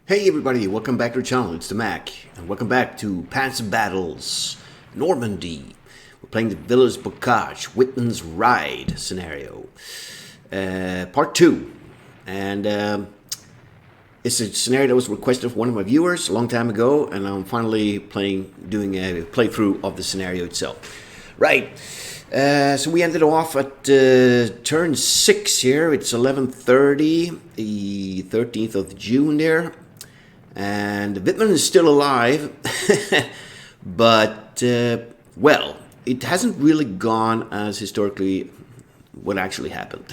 Hey everybody, welcome back to the channel, it's the Mac, and welcome back to Panzer Battles, Normandy. We're playing the Villers-Bocage, Whitman's Ride scenario, part 2. And it's a scenario that was requested from one of my viewers a long time ago, and I'm finally doing a playthrough of the scenario itself. Right, so we ended off at turn 6 here. It's 11:30, the 13th of June there. And Whitman is still alive, but, well, it hasn't really gone as historically what actually happened.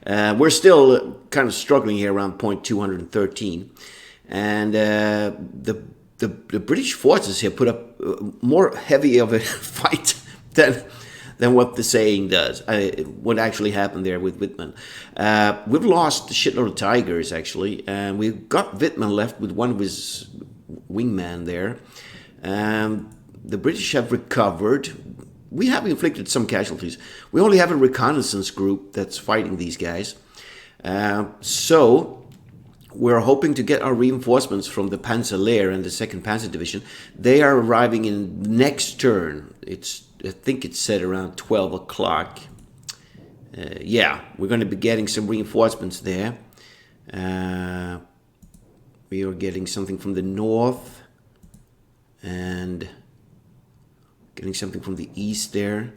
We're still kind of struggling here around point 213, and the British forces here put up more heavy of a fight than what the saying does. What actually happened there with Whitman. We've lost a shitload of Tigers, actually, and we've got Whitman left with one of his wingmen there. The British have recovered. We have inflicted some casualties. We only have a reconnaissance group that's fighting these guys. So we're hoping to get our reinforcements from the Panzer and the 2nd Panzer Division. They are arriving in next turn. I think it's set around 12 o'clock. Yeah, we're going to be getting some reinforcements there. We are getting something from the north and getting something from the east there.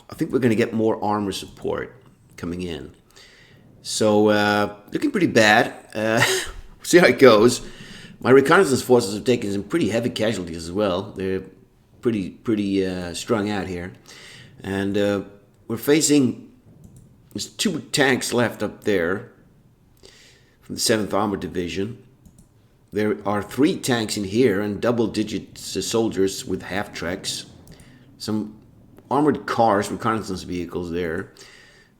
I think we're going to get more armor support coming in. So, looking pretty bad. See how it goes. My reconnaissance forces have taken some pretty heavy casualties as well. They're pretty strung out here, and we're facing, there's 2 tanks left up there from the 7th Armored Division. There are 3 tanks in here and double-digit soldiers with half-tracks, some armored cars, reconnaissance vehicles there.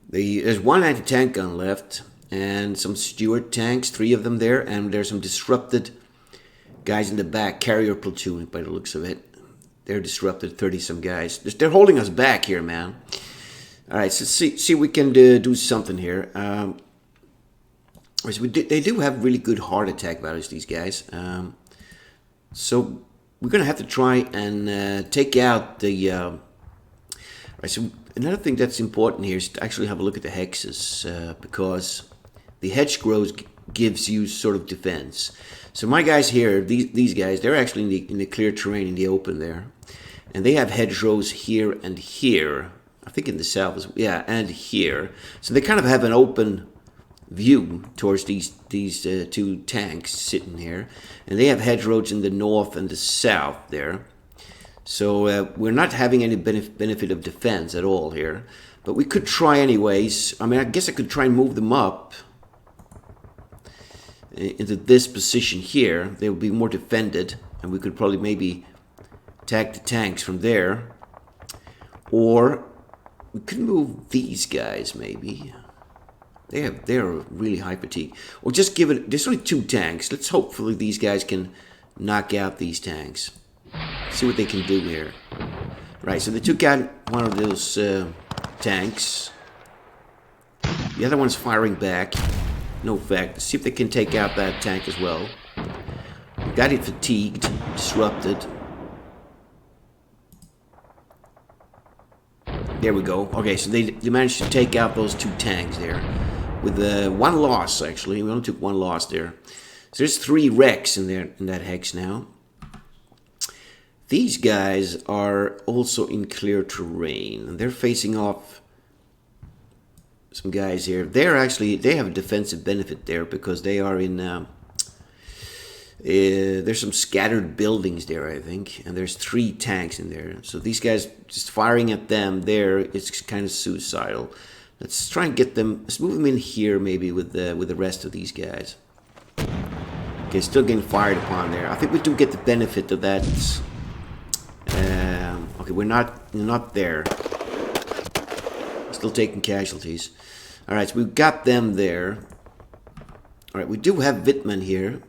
There's 1 anti-tank gun left and some Stuart tanks, 3 of them there, and there's some disrupted guys in the back, carrier platoon by the looks of it. They're disrupted, 30-some guys. They're holding us back here, man. All right, so see if we can do something here. They do have really good heart attack values, these guys. So we're going to have to try and take out the... Right, so another thing that's important here is to actually have a look at the hexes, because the hedgerows gives you sort of defense. So my guys here, these guys, they're actually in the clear terrain, in the open there. And they have hedgerows here and here. I think in the south, yeah, and here. So they kind of have an open view towards these 2 tanks sitting here. And they have hedgerows in the north and the south there. So we're not having any benefit of defense at all here. But we could try anyways. I mean, I guess I could try and move them up into this position here. They would be more defended, and we could probably maybe attack the tanks from there. Or we could move these guys maybe. They're really high fatigue. Or just give it, there's only 2 tanks. Let's hopefully these guys can knock out these tanks. See what they can do here. Right, so they took out one of those tanks. The other one's firing back. No effect. Let's see if they can take out that tank as well. Got it fatigued, disrupted. There we go. Okay, so they managed to take out those 2 tanks there. With 1 loss, actually. We only took 1 loss there. So there's 3 wrecks in that hex now. These guys are also in clear terrain. And they're facing off some guys here. They have a defensive benefit there because they are in... there's some scattered buildings there, I think, and there's 3 tanks in there. So these guys, just firing at them there, it's kind of suicidal. Let's try and get them. Let's move them in here, maybe with the rest of these guys. Okay, still getting fired upon there. I think we do get the benefit of that. Okay, we're not there. Still taking casualties. All right, so we've got them there. All right, we do have Whitman here.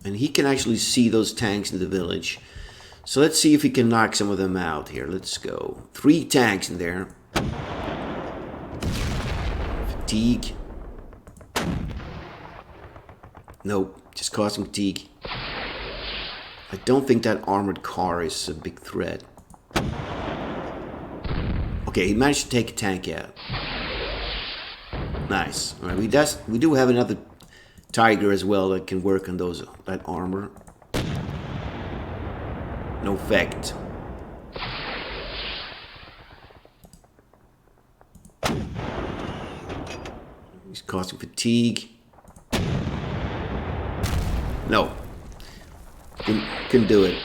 And he can actually see those tanks in the village. So let's see if he can knock some of them out here. Let's go. 3 tanks in there. Fatigue. Nope, just causing fatigue. I don't think that armored car is a big threat. Okay, he managed to take a tank out. Nice. All right, we do have another Tiger as well that can work on that armor. No effect. He's causing fatigue. No. Couldn't do it.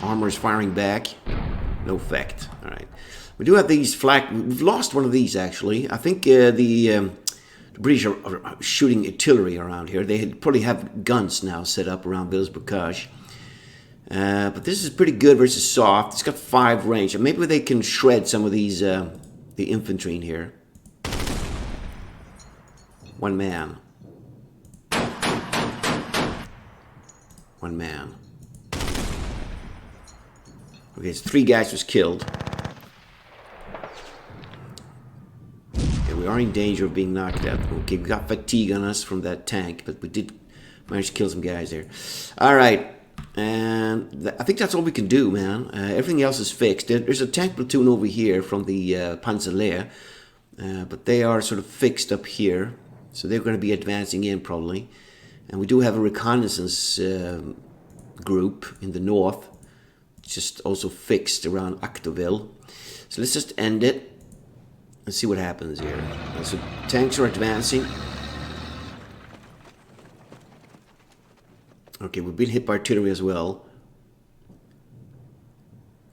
Armor is firing back. No effect. Alright. We do have these flak. We've lost one of these actually. I think the British are shooting artillery around here. They probably have guns now set up around Villers-Bocage. But this is pretty good versus soft. It's got 5 range. And maybe they can shred some of these, the infantry in here. One man. One man. Okay, so 3 guys was killed. Okay, we are in danger of being knocked out. Okay, we got fatigue on us from that tank, but we did manage to kill some guys there. Alright. And I think that's all we can do, man. Everything else is fixed. There's a tank platoon over here from the Panzer, but they are sort of fixed up here. So they're going to be advancing in probably. And we do have a reconnaissance group in the north. Just also fixed around Actoville. So let's just end it. Let's see what happens here. So tanks are advancing. Okay, we've been hit by artillery as well.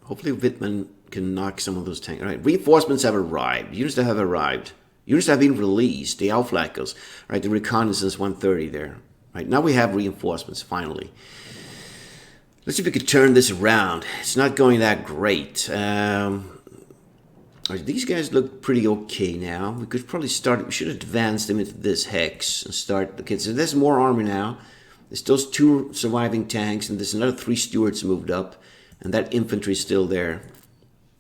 Hopefully Wittmann can knock some of those tanks. Alright, reinforcements have arrived. Units that have arrived. Units that have been released. The Auflackers. Right, the reconnaissance 130 there. Right, now we have reinforcements, finally. Let's see if we could turn this around. It's not going that great. These guys look pretty okay now. We could probably start... We should advance them into this hex and start... Okay, so there's more army now. There's those 2 surviving tanks, and there's another 3 stewards moved up, and that infantry is still there.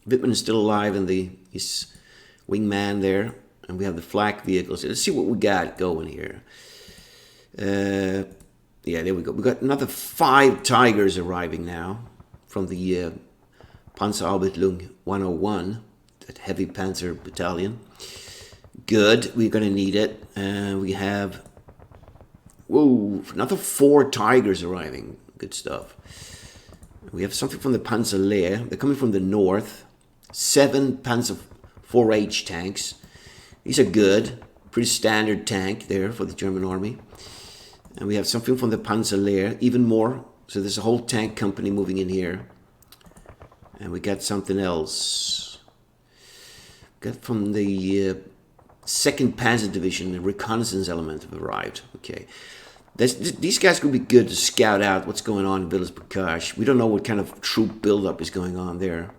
Wittmann is still alive, and his wingman there, and we have the flak vehicles. Let's see what we got going here. Yeah, there we go. We got another 5 Tigers arriving now from the Panzerabteilung 101, that heavy Panzer battalion. Good, we're going to need it. We have... Whoa, another 4 Tigers arriving. Good stuff. We have something from the Panzer. They're coming from the north. 7 Panzer 4H tanks. These are good. Pretty standard tank there for the German army. And we have something from the Panzer, even more. So there's a whole tank company moving in here. And we got something else. Got from the 2nd Panzer Division, the reconnaissance element have arrived. Okay. These guys could be good to scout out what's going on in Villers-Bocage. We don't know what kind of troop buildup is going on there.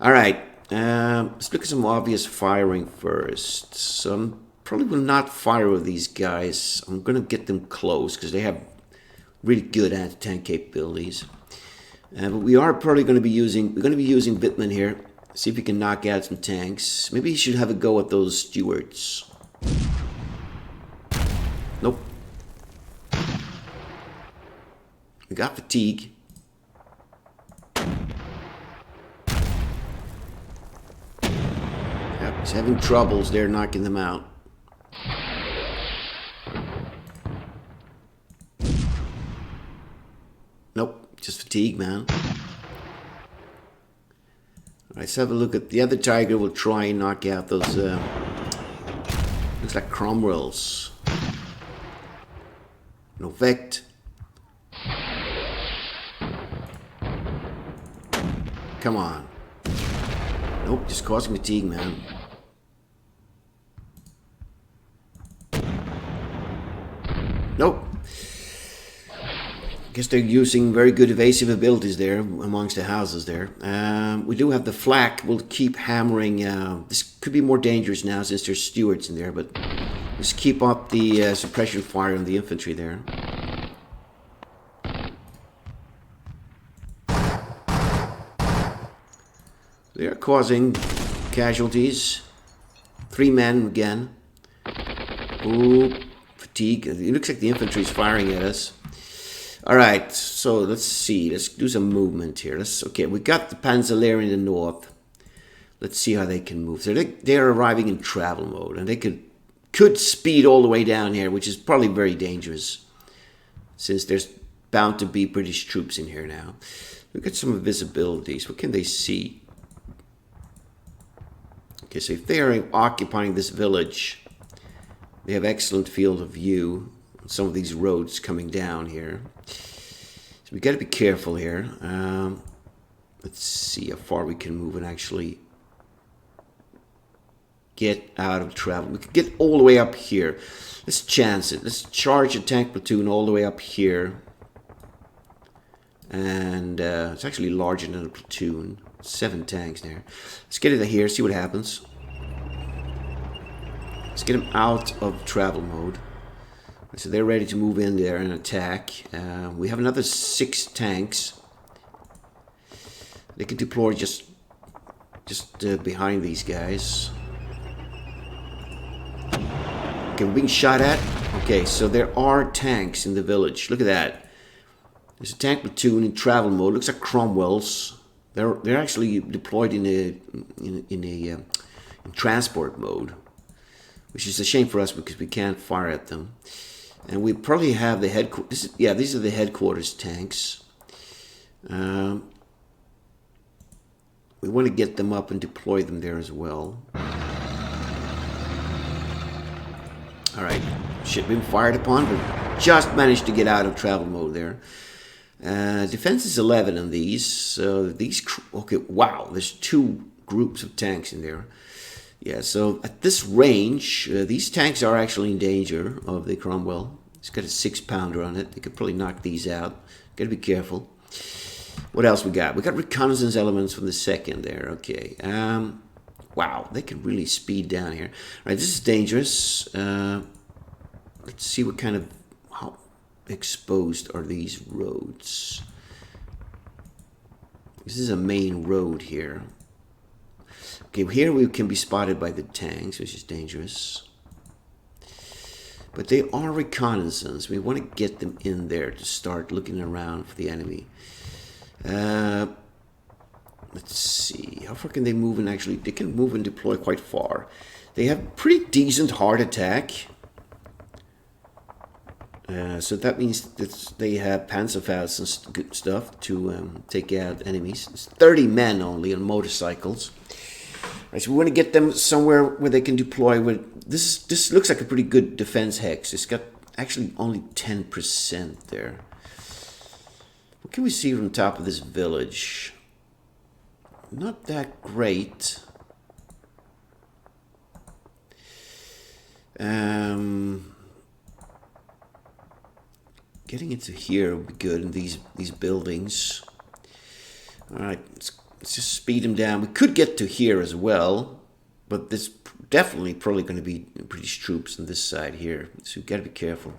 Alright, let's look at some obvious firing first. So I probably will not fire with these guys. I'm going to get them close because they have really good anti-tank capabilities. But we are probably going to be using... We're going to be using Wittmann here. See if we can knock out some tanks. Maybe he should have a go at those stewards. Nope. We got fatigue. Yep, he's having troubles there knocking them out. Nope, just fatigue, man. Let's have a look at the other Tiger. We'll try and knock out those, looks like Cromwells. No effect. Come on. Nope, just causing fatigue, man. Nope. Guess they're using very good evasive abilities there amongst the houses there. We do have the flak. We'll keep hammering. This could be more dangerous now since there's stewards in there, but just keep up the suppression fire on the infantry there. They are causing casualties. 3 men again. Ooh, fatigue. It looks like the infantry is firing at us. All right, so let's see. Let's do some movement here. Okay, we got the Panzer there in the north. Let's see how they can move. So they're arriving in travel mode, and they could speed all the way down here, which is probably very dangerous, since there's bound to be British troops in here now. Look at some visibilities. What can they see? Okay, so if they are occupying this village, they have excellent field of view on some of these roads coming down here. So we got to be careful here. Let's see how far we can move and actually get out of travel. We could get all the way up here. Let's chance it. Let's charge a tank platoon all the way up here. And it's actually larger than a platoon. 7 tanks there. Let's get it here, see what happens. Let's get them out of travel mode. So they're ready to move in there and attack. We have another 6 tanks. They can deploy just behind these guys. Okay, we're being shot at. Okay, so there are tanks in the village. Look at that. There's a tank platoon in travel mode. Looks like Cromwell's. They're actually deployed in transport mode, which is a shame for us because we can't fire at them. And we probably have the headquarters. Yeah, these are the headquarters tanks. We want to get them up and deploy them there as well. All right, ship been fired upon, but just managed to get out of travel mode there. Defense is 11 on these. So these, okay, wow, there's 2 groups of tanks in there. Yeah, so at this range, these tanks are actually in danger of the Cromwell. It's got a 6-pounder on it. They could probably knock these out. Gotta be careful. What else we got? We got reconnaissance elements from the 2nd there. Okay. Wow, they can really speed down here. All right, this is dangerous. Let's see what kind of... how exposed are these roads. This is a main road here. Okay, here we can be spotted by the tanks, which is dangerous. But they are reconnaissance. We want to get them in there to start looking around for the enemy. Let's see. How far can they move? And actually, they can move and deploy quite far. They have pretty decent hard attack. So that means that they have Panzerfaust and good stuff to take out enemies. It's 30 men only on motorcycles. Right, so we want to get them somewhere where they can deploy. This looks like a pretty good defense hex. It's got actually only 10% there. What can we see from the top of this village? Not that great. Getting into here would be good in these buildings. All right, let's just speed them down. We could get to here as well, but there's definitely probably going to be British troops on this side here, so we've got to be careful.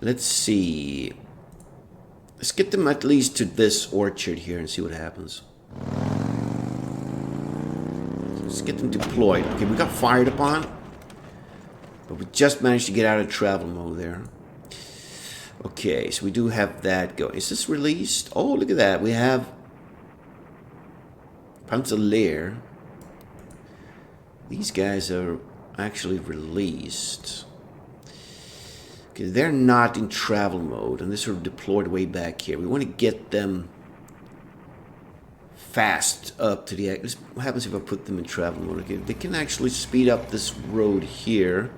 Let's see. Let's get them at least to this orchard here and see what happens. Let's get them deployed. Okay, we got fired upon, but we just managed to get out of travel mode there. Okay, so we do have that going. Is this released? Oh, look at that. We have Panzer. These guys are actually released. Okay, they're not in travel mode, and they're sort of deployed way back here. We want to get them fast up to the... What happens if I put them in travel mode? Okay, they can actually speed up this road here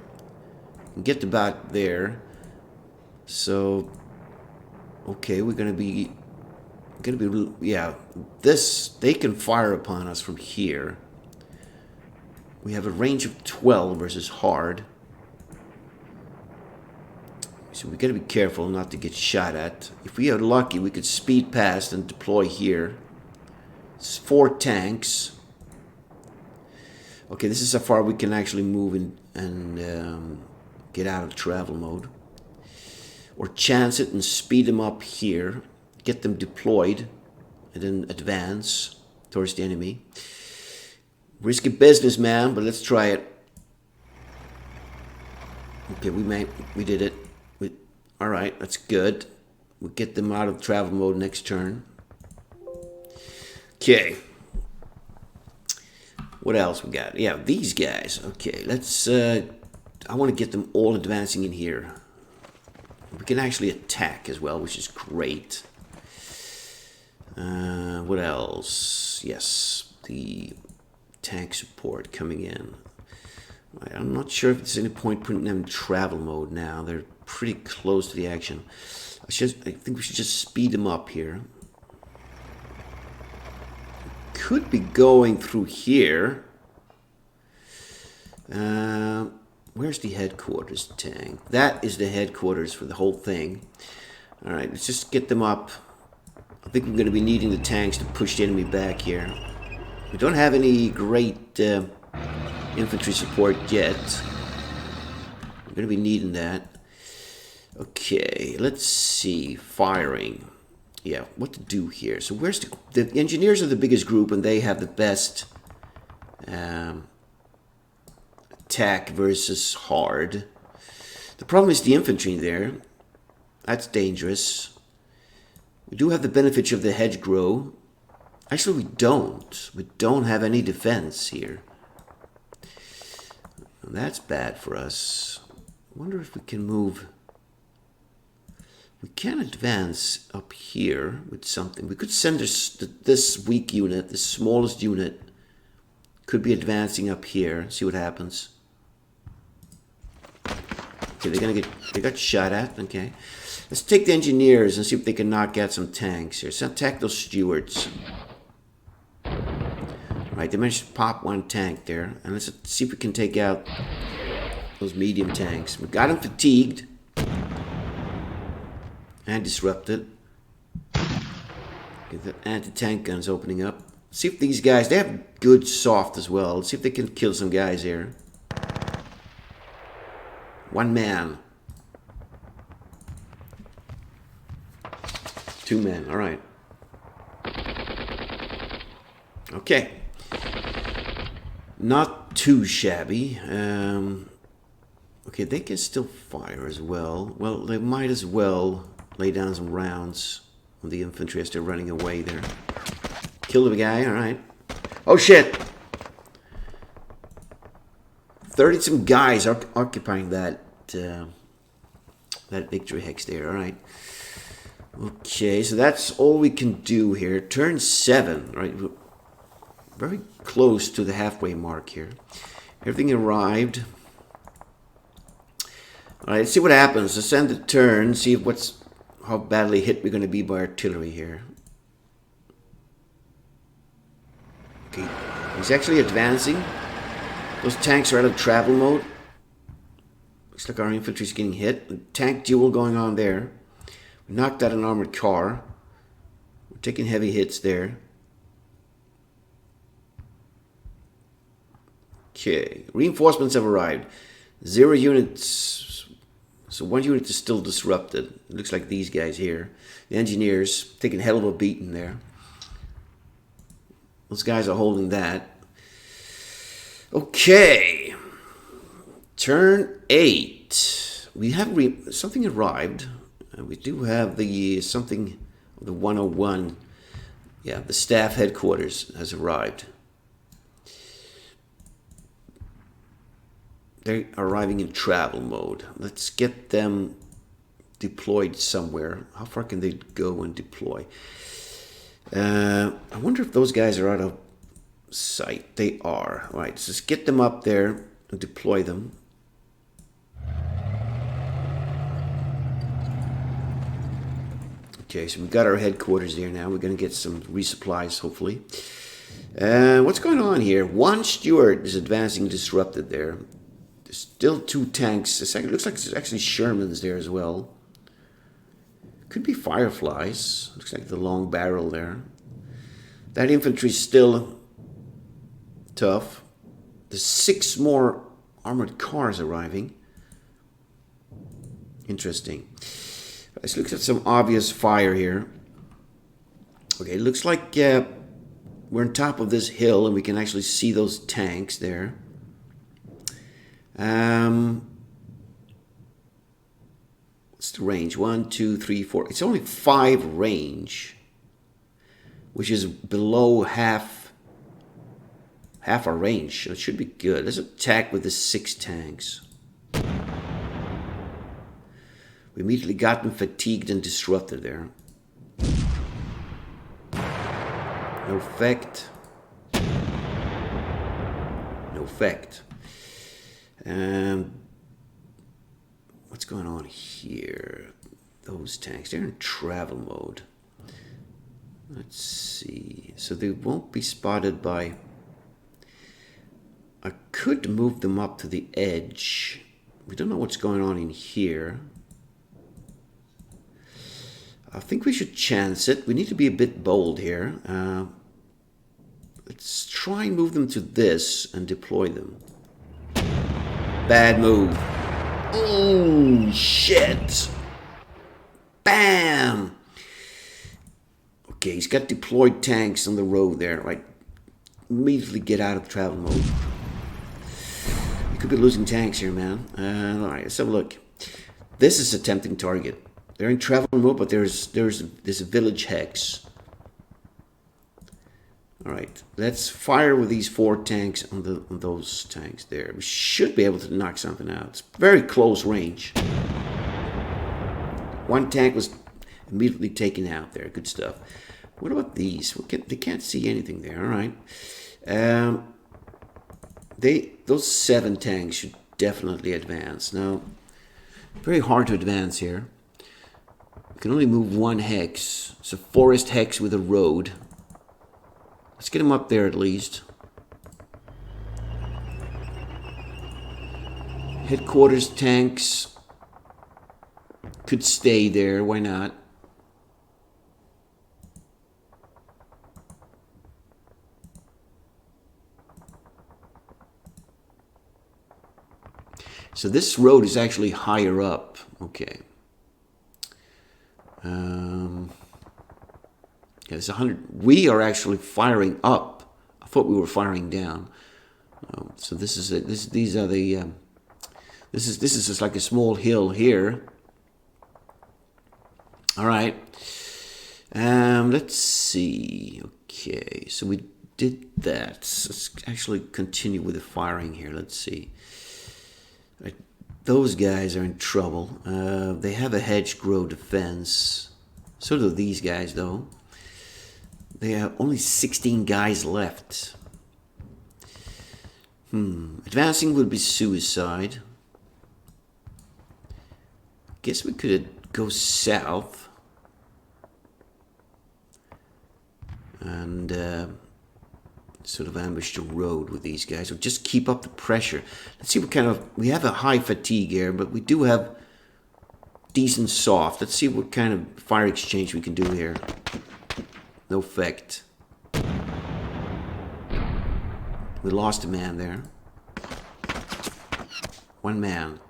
and get about there. So, okay, we're gonna be, yeah, they can fire upon us from here. We have a range of 12 versus hard. So we gotta be careful not to get shot at. If we are lucky, we could speed past and deploy here. It's 4 tanks. Okay, this is how far we can actually move and get out of travel mode. Or chance it and speed them up here, get them deployed, and then advance towards the enemy. Risky business, man, but let's try it. Okay, we did it. All right, that's good. We'll get them out of travel mode next turn. Okay. What else we got? Yeah, these guys. Okay, let's... I want to get them all advancing in here. We can actually attack as well, which is great. What else? Yes, the tank support coming in. Right, I'm not sure if there's any point putting them in travel mode now. They're pretty close to the action. I think we should just speed them up here. Could be going through here. Where's the headquarters tank? That is the headquarters for the whole thing. Alright, let's just get them up. I think we're going to be needing the tanks to push the enemy back here. We don't have any great infantry support yet. We're going to be needing that. Okay, let's see. Firing. Yeah, what to do here. So where's the engineers are the biggest group, and they have the best attack versus hard. The problem is the infantry there. That's dangerous. We do have the benefit of the hedgerow. Actually, we don't. We don't have any defense here. And that's bad for us. I wonder if we can move... We can advance up here with something. We could send this weak unit, the smallest unit, could be advancing up here. See what happens. Okay, they got shot at. Okay, let's take the engineers and see if they can knock out some tanks here. So attack those stewards. All right, they managed to pop one tank there, and let's see if we can take out those medium tanks. We got them fatigued. And disrupted. Get the anti-tank guns opening up. See if these guys, they have good soft as well. Let's see if they can kill some guys here. One man. Two men, alright. Okay. Not too shabby. Okay, they can still fire as well. Well, they might as well lay down some rounds on the infantry as they're running away there. Kill the guy, alright. Oh shit! 30 some guys are occupying that victory hex there, alright. Okay, so that's all we can do here. Turn 7, right? We're very close to the halfway mark here. Everything arrived. Alright, let's see what happens. Let's end the turn, see how badly hit we're going to be by artillery here. Okay, he's actually advancing. Those tanks are out of travel mode. Looks like our infantry's getting hit. Tank duel going on there. We knocked out an armored car. We're taking heavy hits there. Okay, reinforcements have arrived. 0 units. So 1 unit is still disrupted. It looks like these guys here. The engineers taking a hell of a beating there. Those guys are holding that. Okay. Turn 8. We have something arrived. We do have the something, the 101. Yeah, the staff headquarters has arrived. They're arriving in travel mode. Let's get them deployed somewhere. How far can they go and deploy? I wonder if those guys are out of sight. They are. All right, so let's get them up there and deploy them. Okay, so we've got our headquarters there now. We're going to get some resupplies, hopefully. What's going on here? 1 steward is advancing disrupted there. There's still 2 tanks. It looks like there's actually Shermans there as well. Could be Fireflies. Looks like the long barrel there. That infantry's still tough. There's 6 more armored cars arriving. Interesting. Let's look at some obvious fire here. Okay, it looks like we're on top of this hill and we can actually see those tanks there. What's the range? 1, 2, 3, 4. It's only 5 range, which is below half our range. So it should be good. Let's attack with the 6 tanks. We immediately got them fatigued and disrupted there. No effect. No effect. What's going on here? Those tanks, they're in travel mode. Let's see. So they won't be spotted by... I could move them up to the edge. We don't know what's going on in here. I think we should chance it. We need to be a bit bold here. Let's try and move them to this and deploy them. Bad move. Oh, shit. Bam. Okay, he's got deployed tanks on the road there. Right. Immediately get out of travel mode. You could be losing tanks here, man. Alright, let's have a look. This is a tempting target. They're in travel mode, but there's a village hex. All right, let's fire with these 4 tanks on those tanks there. We should be able to knock something out. It's very close range. 1 tank was immediately taken out there. Good stuff. What about these? They can't see anything there. All right. Those 7 tanks should definitely advance. Now, very hard to advance here. We can only move 1 hex. It's a forest hex with a road. Let's get him up there at least. Headquarters tanks could stay there. Why not? So this road is actually higher up. Okay. Yeah, it's 100. We are actually firing up. I thought we were firing down. So this is it. These are the. This is just like a small hill here. All right. Let's see. Okay, so we did that. Let's actually continue with the firing here. Let's see. Right. Those guys are in trouble. They have a hedgerow defense. So do these guys, though. They have only 16 guys left. Advancing would be suicide. Guess we could go south. And sort of ambush the road with these guys. Or just keep up the pressure. Let's see what kind of... We have a high fatigue here, but we do have decent soft. Let's see what kind of fire exchange we can do here. No effect. We lost a man there. 1 man.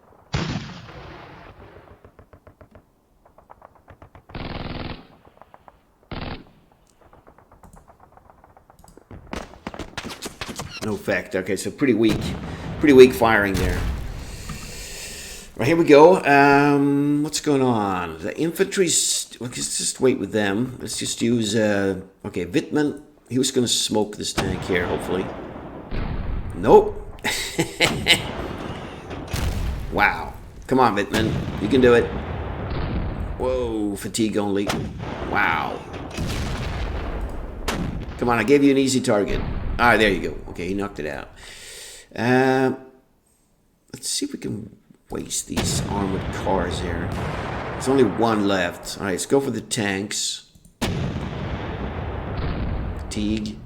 No effect. Okay, so pretty weak firing there. Right, here we go. What's going on? The infantry's... Let's just wait with them. Let's just use... okay, Wittmann. He was going to smoke this tank here, hopefully. Nope. Wow. Come on, Wittmann. You can do it. Whoa, fatigue only. Wow. Come on, I gave you an easy target. Ah, there you go. Okay, he knocked it out. Let's see if we can waste these armored cars here. There's only 1 left. All right, let's go for the tanks. Fatigue.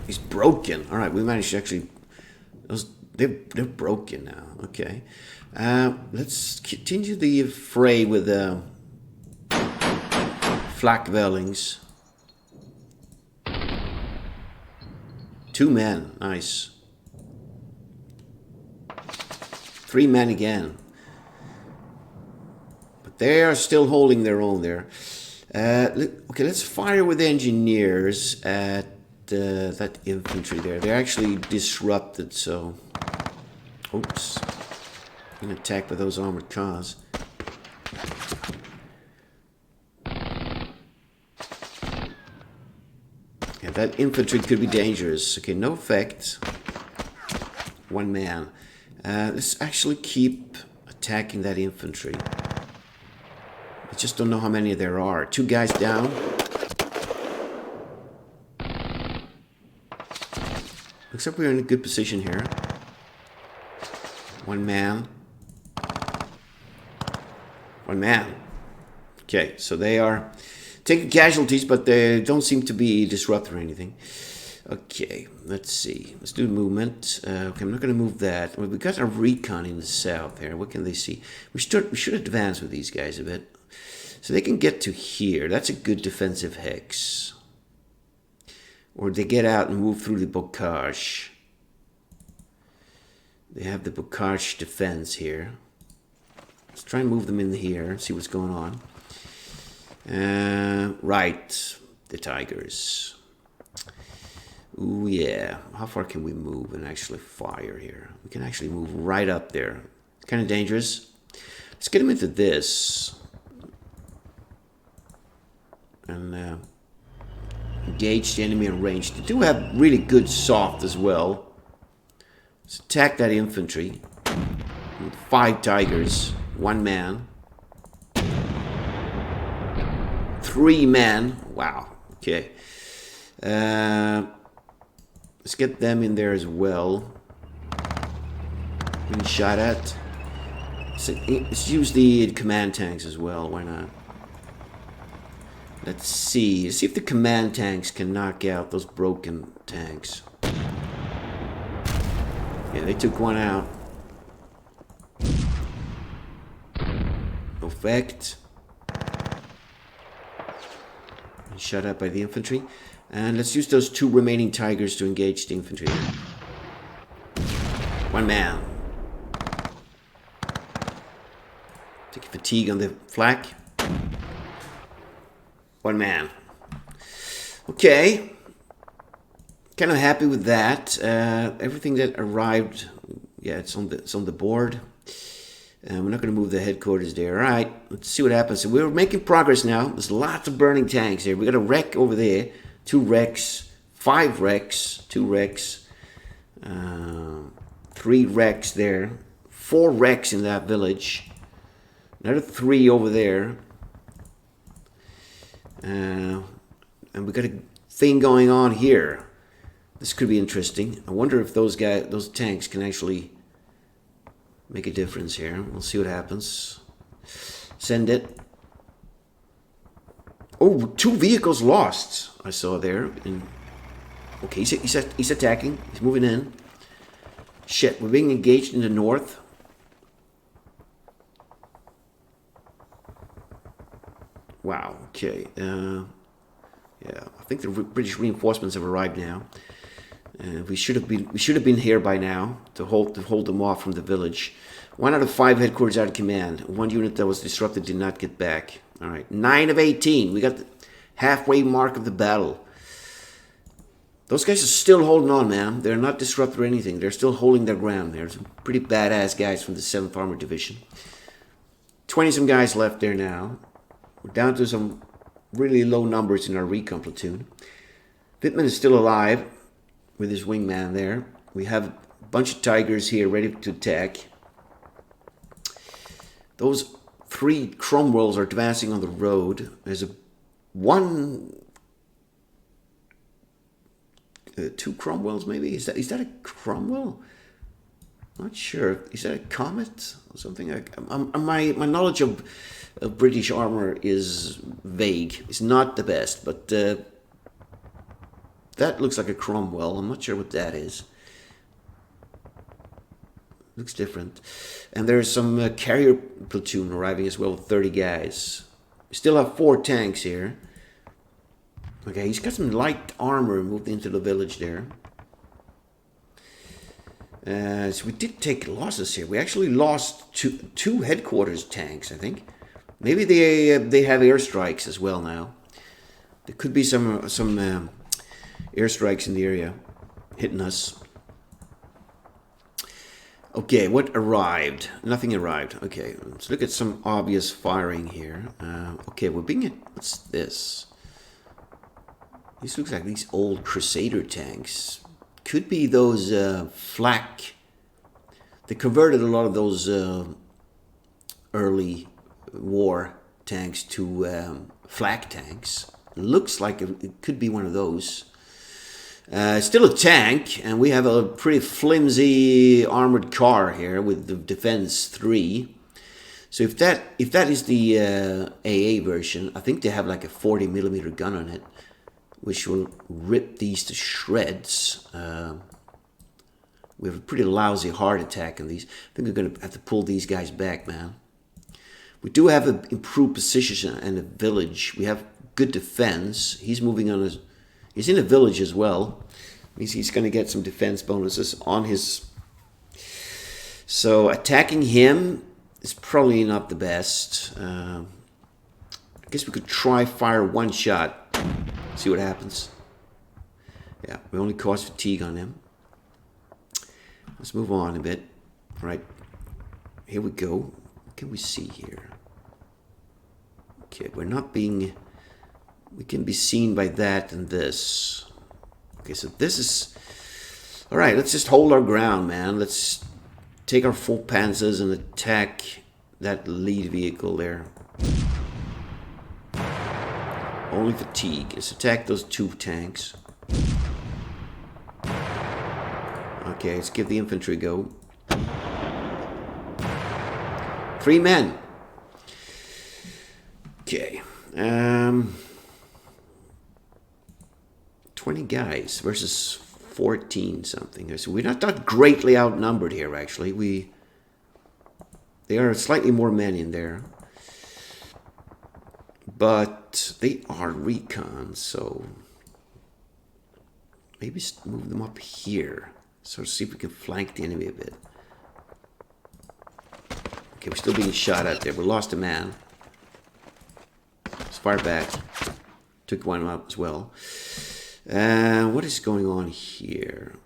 He's broken. All right, we managed to actually... They're broken now. Okay. Let's continue the fray with... flak Vellings. 2 men. Nice. 3 men again. But they are still holding their own there. Okay, let's fire with engineers at that infantry there. They're actually disrupted, so... Oops. Being attacked by those armored cars. Yeah, that infantry could be dangerous. Okay, no effect. One man. Let's actually keep attacking that infantry. I just don't know how many there are. 2 guys down. Looks like we're in a good position here. 1 man. 1 man. Okay, so they are taking casualties, but they don't seem to be disrupted or anything. Okay, let's see. Let's do movement. Okay, I'm not going to move that. Well, we got a recon in the south here. What can they see? We should advance with these guys a bit. So they can get to here. That's a good defensive hex. Or they get out and move through the Bocage. They have the Bocage defense here. Let's try and move them in here. See what's going on. Right. The Tigers. Ooh, yeah. How far can we move and actually fire here? We can actually move right up there. It's kind of dangerous. Let's get them into this. And engage the enemy in range. They do have really good soft as well. Let's attack that infantry. 5 Tigers. 1 man. 3 men. Wow. Okay. Let's get them in there as well. Being shot at. Let's use the command tanks as well. Why not? Let's see. Let's see if the command tanks can knock out those broken tanks. Yeah, they took 1 out. No effect. Shut up by the infantry. And let's use those 2 remaining Tigers to engage the infantry. 1 man. Take fatigue on the flak. 1 man. Okay. Kind of happy with that. Everything that arrived, yeah, it's on the board. We're not going to move the headquarters there. All right, let's see what happens. So we're making progress now. There's lots of burning tanks here. We got a wreck over there. 2 wrecks. 5 wrecks. 2 wrecks. 3 wrecks there. 4 wrecks in that village. Another 3 over there. And we got a thing going on here. This could be interesting. I wonder if those tanks can actually make a difference here. We'll see what happens. Send it. Oh, 2 vehicles lost. I saw there. Okay, he's attacking. He's moving in. Shit, we're being engaged in the north. Wow. Okay. Yeah, I think the British reinforcements have arrived now. We should have been here by now to hold them off from the village. 1 out of 5 headquarters out of command. 1 unit that was disrupted did not get back. All right, 9 of 18. We got the halfway mark of the battle. Those guys are still holding on, man. They're not disrupted or anything. They're still holding their ground. They're some pretty badass guys from the 7th Armored Division. 20-some guys left there now. We're down to some really low numbers in our recon platoon. Pittman is still alive with his wingman there. We have a bunch of Tigers here ready to attack. Those 3 Cromwells are advancing on the road. There's 2 Cromwells maybe? Is that a Cromwell? Not sure. Is that a Comet or something? My knowledge of British armor is vague. It's not the best, but that looks like a Cromwell. I'm not sure what that is. Looks different. And there's some carrier platoon arriving as well with 30 guys. We still have 4 tanks here. Okay, he's got some light armor moved into the village there. So we did take losses here. We actually lost two headquarters tanks, I think. Maybe they have airstrikes as well now. There could be some airstrikes in the area hitting us. Okay, what arrived? Nothing arrived. Okay, let's look at some obvious firing here. Okay, we're being... What's this? This looks like these old Crusader tanks. Could be those flak. They converted a lot of those early war tanks to flak tanks. It looks like it could be one of those. Still a tank, and we have a pretty flimsy armored car here with the Defense 3. So if that is the AA version, I think they have like a 40mm gun on it, which will rip these to shreds. We have a pretty lousy heart attack on these. I think we're going to have to pull these guys back, man. We do have an improved position and a village. We have good defense. He's moving on his... He's in a village as well. Means he's going to get some defense bonuses on his... So attacking him is probably not the best. I guess we could try fire one shot. See what happens. Yeah, we only cause fatigue on him. Let's move on a bit. All right. Here we go. What can we see here? Okay, we're not being... We can be seen by that and this. Okay, so this is... Alright, let's just hold our ground, man. Let's take our 4 Panzers and attack that lead vehicle there. Only fatigue. Let's attack those 2 tanks. Okay, let's give the infantry a go. 3 men. Okay. 20 guys versus 14 something. So we're not that greatly outnumbered here, actually. There are slightly more men in there. But they are recon, so maybe move them up here. So see if we can flank the enemy a bit. Okay, we're still being shot at there. We lost a man. Let's fire back. Took one out as well. What is going on here?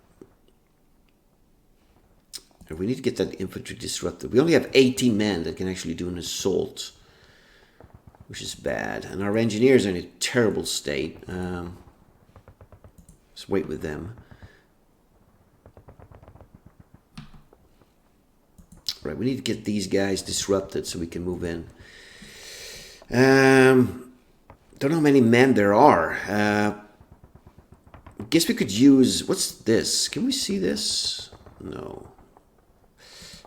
We need to get that infantry disrupted. We only have 18 men that can actually do an assault, which is bad. And our engineers are in a terrible state. Let's wait with them. Right, we need to get these guys disrupted so we can move in. Don't know how many men there are. I guess we could use... What's this? Can we see this? No.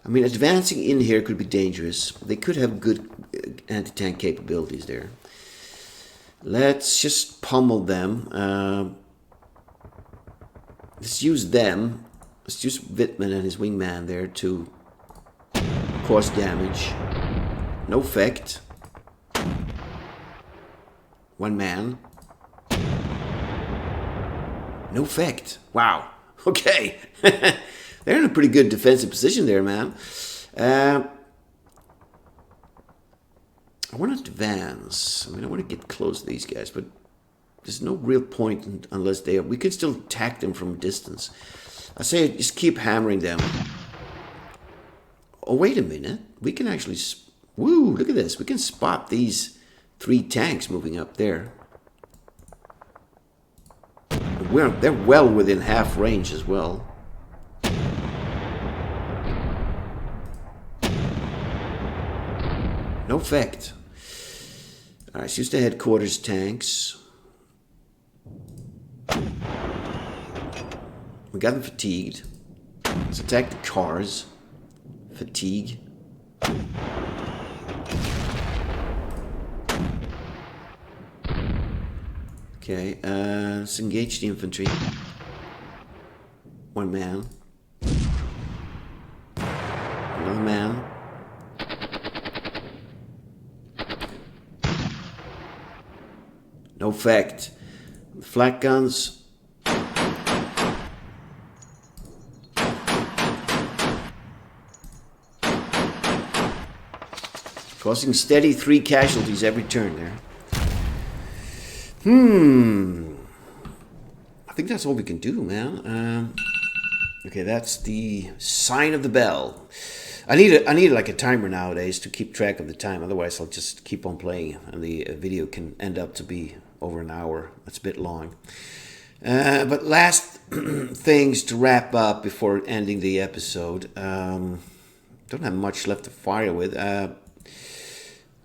I mean, advancing in here could be dangerous. They could have good anti-tank capabilities there. Let's just pummel them. Let's use them. Let's use Wittmann and his wingman there to cause damage. No effect. 1 man. No effect. Wow. Okay. They're in a pretty good defensive position there, man. I want to advance. I mean, I want to get close to these guys, but there's no real point unless they are... We can still attack them from a distance. I say just keep hammering them. Oh, wait a minute. We can actually... Woo, look at this. We can spot these 3 tanks moving up there. They're well within half range as well. No effect. Alright, let's use the headquarters tanks. We got them fatigued. Let's attack the cars. Fatigue. Okay, let's engage the infantry. 1 man. Another man. No effect. Flak guns. Causing steady 3 casualties every turn there. I think that's all we can do, man. Okay, that's the sign of the bell. I need like a timer nowadays to keep track of the time. Otherwise, I'll just keep on playing, and the video can end up to be over an hour. That's a bit long. But last things to wrap up before ending the episode. Don't have much left to fire with.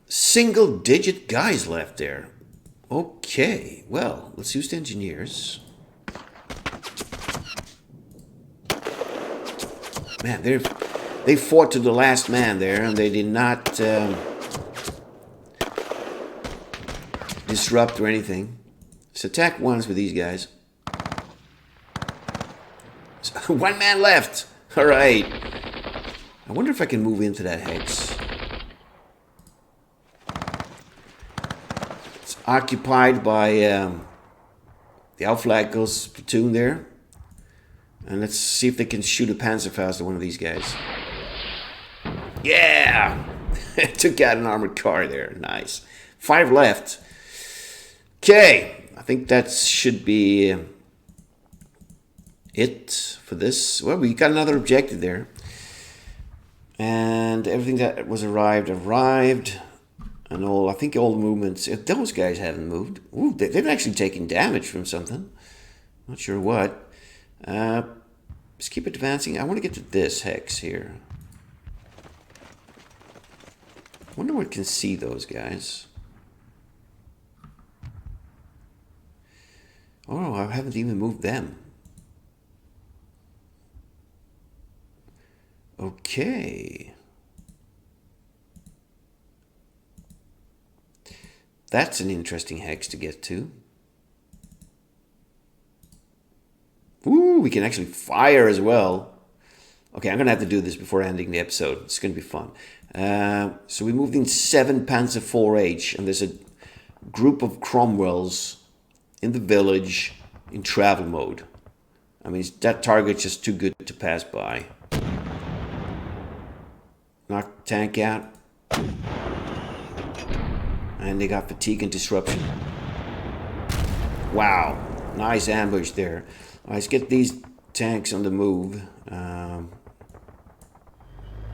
Single-digit guys left there. Okay, well, let's use the engineers. Man, they fought to the last man there, and they did not disrupt or anything. Let's attack once with these guys. One man left. All right. I wonder if I can move into that hex. It's occupied by the Auflagel's platoon there. And let's see if they can shoot a Panzer or one of these guys. Yeah! Took out an armored car there. Nice. 5 left. Okay. I think that should be it for this. Well, we got another objective there. And everything that was arrived. And all, I think all the movements. Those guys haven't moved. Ooh, they've actually taken damage from something. Not sure what. Just keep advancing. I want to get to this hex here. I wonder what can see those guys. Oh, I haven't even moved them. Okay. That's an interesting hex to get to. Ooh, we can actually fire as well. Okay, I'm going to have to do this before ending the episode. It's going to be fun. So we moved in 7 Panzer 4H, and there's a group of Cromwells in the village in travel mode. I mean, that target's just too good to pass by. Knock tank out. And they got fatigue and disruption. Wow, nice ambush there. Let's get these tanks on the move.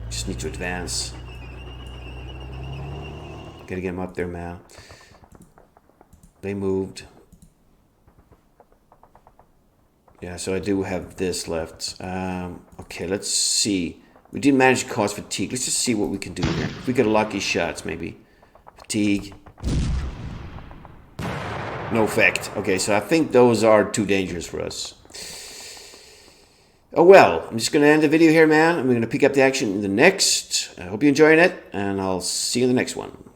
Just need to advance. Gotta get them up there, man. They moved. Yeah, so I do have this left. Okay, let's see. We did manage to cause fatigue. Let's just see what we can do here. If we get a lucky shots, maybe. Fatigue. No effect. Okay, so I think those are too dangerous for us. Oh well, I'm just going to end the video here, man. I'm going to pick up the action in the next. I hope you're enjoying it, and I'll see you in the next one.